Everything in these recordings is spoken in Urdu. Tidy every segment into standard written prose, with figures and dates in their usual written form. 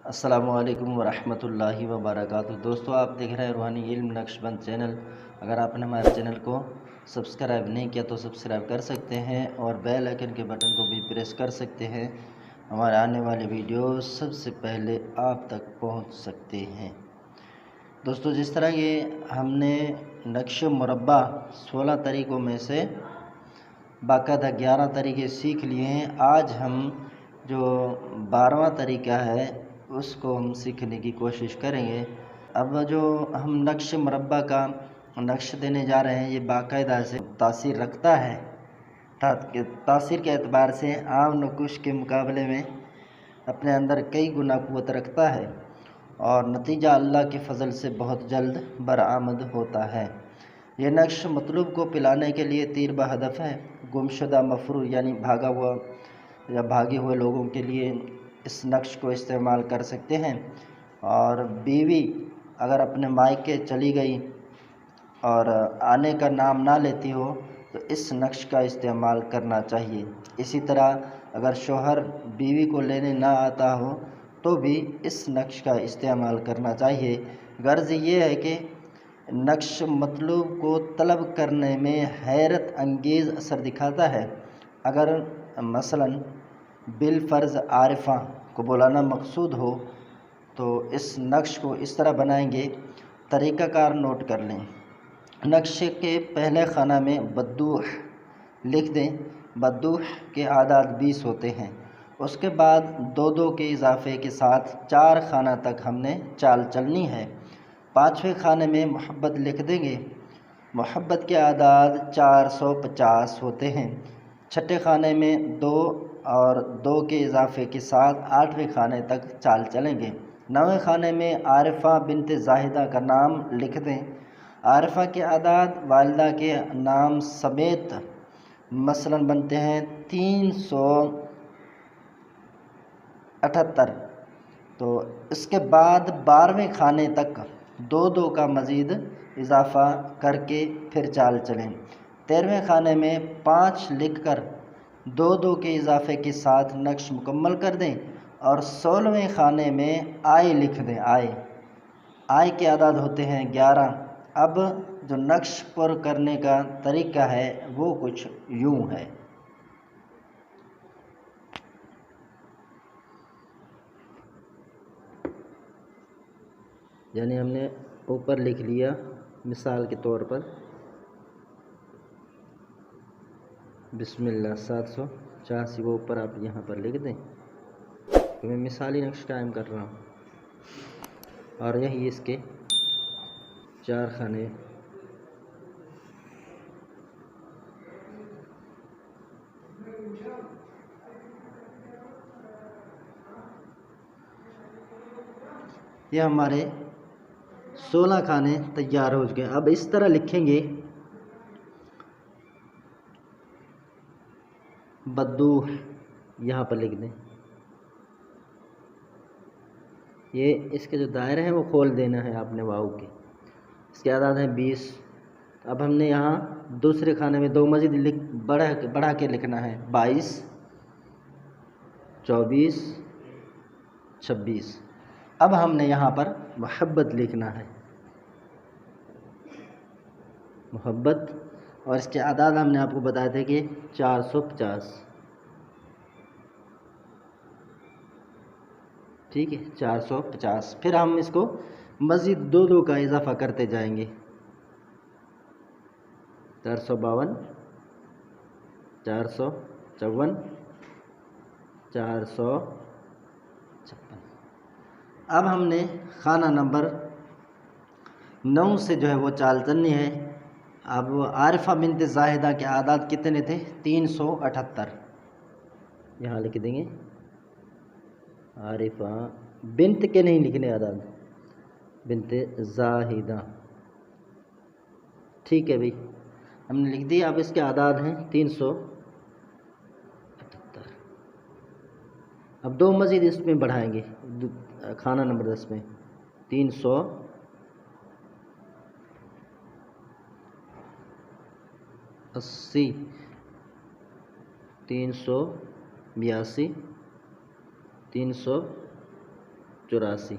السلام علیکم ورحمۃ اللہ وبرکاتہ۔ دوستو، آپ دیکھ رہے ہیں روحانی علم نقش بند چینل۔ اگر آپ نے ہمارے چینل کو سبسکرائب نہیں کیا تو سبسکرائب کر سکتے ہیں اور بیل آئیکن کے بٹن کو بھی پریس کر سکتے ہیں، ہمارے آنے والے ویڈیوز سب سے پہلے آپ تک پہنچ سکتے ہیں۔ دوستو، جس طرح یہ ہم نے نقش مربع 16 طریقوں میں سے باقاعدہ 11 طریقے سیکھ لیے ہیں، آج ہم جو 12واں طریقہ ہے اس کو ہم سیکھنے کی کوشش کریں گے۔ اب جو ہم نقش مربع کا نقش دینے جا رہے ہیں، یہ باقاعدہ سے تاثیر رکھتا ہے، تاثیر کے اعتبار سے عام نقوش کے مقابلے میں اپنے اندر کئی گنا قوت رکھتا ہے اور نتیجہ اللہ کے فضل سے بہت جلد برآمد ہوتا ہے۔ یہ نقش مطلوب کو پلانے کے لیے تیر بہدف ہے۔ گمشدہ مفرور یعنی بھاگا ہوا یا بھاگے ہوئے لوگوں کے لیے اس نقش کو استعمال کر سکتے ہیں، اور بیوی اگر اپنے مائکے چلی گئی اور آنے کا نام نہ لیتی ہو تو اس نقش کا استعمال کرنا چاہیے۔ اسی طرح اگر شوہر بیوی کو لینے نہ آتا ہو تو بھی اس نقش کا استعمال کرنا چاہیے۔ غرض یہ ہے کہ نقش مطلوب کو طلب کرنے میں حیرت انگیز اثر دکھاتا ہے۔ اگر مثلاً بالفرض عارفہ کو بلانا مقصود ہو تو اس نقش کو اس طرح بنائیں گے۔ طریقہ کار نوٹ کر لیں۔ نقش کے پہلے خانہ میں بدوح لکھ دیں۔ بدوح کے اعداد 20 ہوتے ہیں۔ اس کے بعد 2 کے اضافے کے ساتھ 4 خانہ تک ہم نے چال چلنی ہے۔ 5ویں خانے میں محبت لکھ دیں گے۔ محبت کے اعداد 450 ہوتے ہیں۔ 6 خانے میں 2 اور 2 کے اضافے کے ساتھ 8ویں خانے تک چال چلیں گے۔ 9ویں خانے میں عارفہ بنت زاہدہ کا نام لکھ دیں۔ عارفہ کے اعداد والدہ کے نام سمیت مثلاً بنتے ہیں 378۔ تو اس کے بعد 12ویں خانے تک 2 کا مزید اضافہ کر کے پھر چال چلیں۔ 13ویں خانے میں 5 لکھ کر 2 کے اضافے کے ساتھ نقش مکمل کر دیں اور 16ویں خانے میں آئے لکھ دیں۔ آئے کے اعداد ہوتے ہیں 11۔ اب جو نقش پر کرنے کا طریقہ ہے وہ کچھ یوں ہے۔ یعنی ہم نے اوپر لکھ لیا، مثال کے طور پر بسم اللہ 784، وہ اوپر آپ یہاں پر لکھ دیں کہ میں مثالی نقش قائم کر رہا ہوں، اور یہی اس کے 4 خانے۔ یہ ہمارے 16 خانے تیار ہو چکے ہیں۔ اب اس طرح لکھیں گے، بدوح یہاں پر لکھ دیں۔ یہ اس کے جو دائرے ہیں وہ کھول دینا ہے آپ نے واؤ کے۔ اس کے اعداد ہیں 20۔ اب ہم نے یہاں دوسرے خانے میں 2 مزید بڑھا کے لکھنا ہے، 22، 24، 26۔ اب ہم نے یہاں پر محبت لکھنا ہے، محبت، اور اس کے اعداد ہم نے آپ کو بتایا تھے کہ 450۔ ٹھیک ہے، 450۔ پھر ہم اس کو مزید 2 کا اضافہ کرتے جائیں گے، 452، 454، 456۔ اب ہم نے خانہ نمبر 9 سے جو ہے وہ چال چلنی ہے۔ اب عارفہ بنت زاہدہ کے اعداد کتنے تھے؟ 378۔ یہاں لکھ دیں گے، عارفہ بنت کے نہیں لکھنے اعداد، بنت زاہدہ۔ ٹھیک ہے بھائی، ہم نے لکھ دیا۔ اب اس کے اعداد ہیں 378۔ اب 2 مزید اس میں بڑھائیں گے خانہ نمبر 10 میں، 380، 382، 383، 84।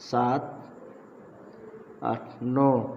7, 8, 9।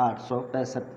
865।